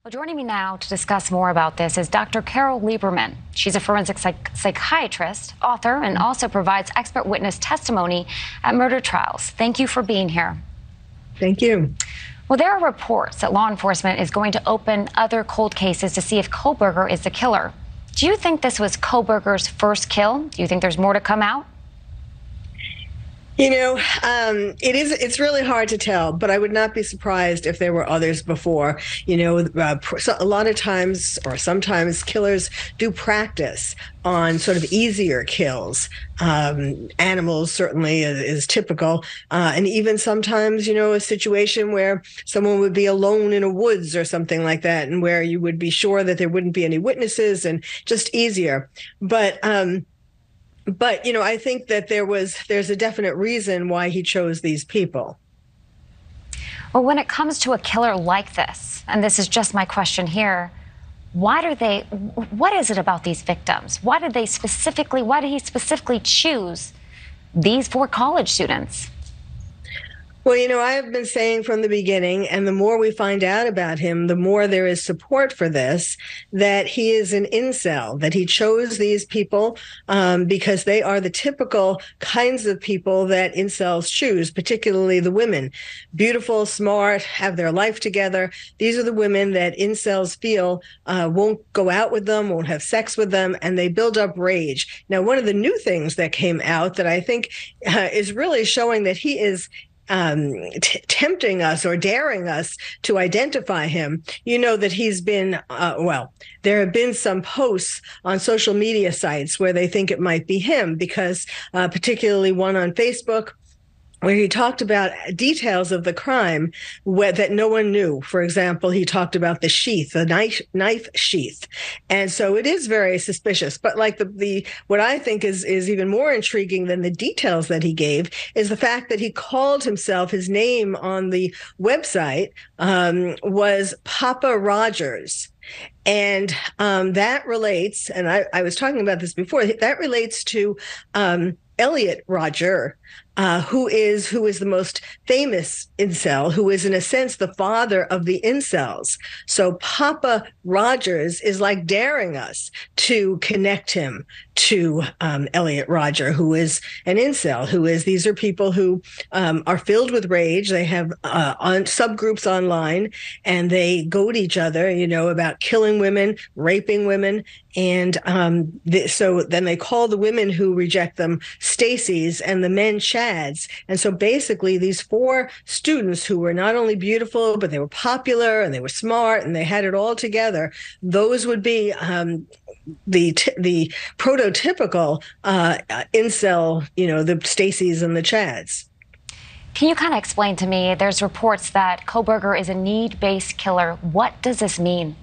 Well, joining me now to discuss more about this is Dr. Carole Lieberman. She's a forensic psychiatrist, author, and also provides expert witness testimony at murder trials. Thank you for being here. Thank you. Well, there are reports that law enforcement is going to open other cold cases to see if Kohberger is the killer. Do you think this was Kohberger's first kill? Do you think there's more to come out? You know, it's really hard to tell, but I would not be surprised if there were others before. You know, a lot of times or sometimes killers do practice on sort of easier kills. Animals certainly is typical. And even sometimes, you know, a situation where someone would be alone in a woods or something like that, and where you would be sure that there wouldn't be any witnesses and just easier. But, you know, I think that there's a definite reason why he chose these people. Well, when it comes to a killer like this, and this is just my question here, what is it about these victims? Why did he specifically choose these 4 college students? Well, you know, I have been saying from the beginning, and the more we find out about him, the more there is support for this, that he is an incel, that he chose these people because they are the typical kinds of people that incels choose, particularly the women. Beautiful, smart, have their life together. These are the women that incels feel won't go out with them, won't have sex with them, and they build up rage. Now, one of the new things that came out that I think is really showing that he is tempting us or daring us to identify him. You know that he's been, there have been some posts on social media sites where they think it might be him, because particularly one on Facebook, where he talked about details of the crime that no one knew. For example, he talked about the sheath, the knife sheath. And so it is very suspicious. But like what I think is even more intriguing than the details that he gave is the fact that he called himself, his name on the website was Papa Rogers. And that relates, and I was talking about this before, that relates to Elliot Rodger, who is the most famous incel, who is in a sense the father of the incels. So Papa Rogers is like daring us to connect him to Elliot Rodger, who is an incel, these are people who are filled with rage. They have subgroups online, and they goad each other, you know, about killing women, raping women. And so then they call the women who reject them Stacy's and the men Chads. And so basically these 4 students who were not only beautiful, but they were popular and they were smart and they had it all together, those would be the prototypical incel, you know, the Stacy's and the Chads. Can you kind of explain to me, there's reports that Kohberger is a need-based killer. What does this mean?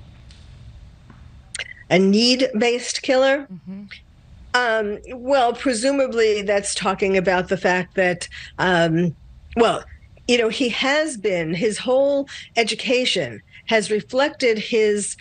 A need-based killer? Mm-hmm. Well, presumably that's talking about the fact that, you know, his whole education has reflected his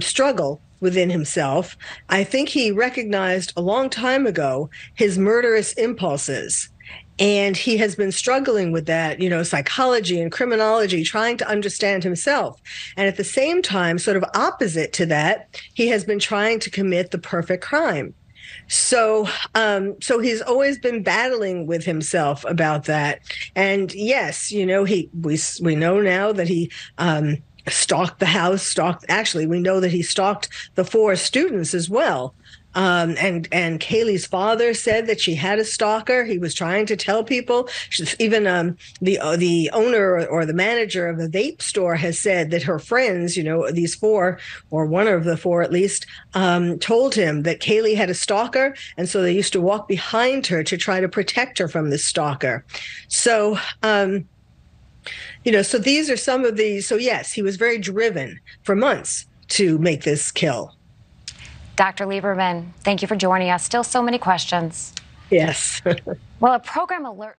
struggle within himself. I think he recognized a long time ago his murderous impulses. And he has been struggling with that, you know, psychology and criminology, trying to understand himself. And at the same time, sort of opposite to that, he has been trying to commit the perfect crime. So he's always been battling with himself about that. And yes, you know, we know now that he stalked the house, we know that he stalked the 4 students as well. And Kaylee's father said that she had a stalker. He was trying to tell people. Even the owner or the manager of the vape store has said that her friends, you know, these 4, or one of the 4 at least, told him that Kaylee had a stalker, and so they used to walk behind her to try to protect her from this stalker. So, you know, so these are some of these. So yes, he was very driven for months to make this kill. Dr. Lieberman, thank you for joining us. Still so many questions. Yes. Well, a program alert.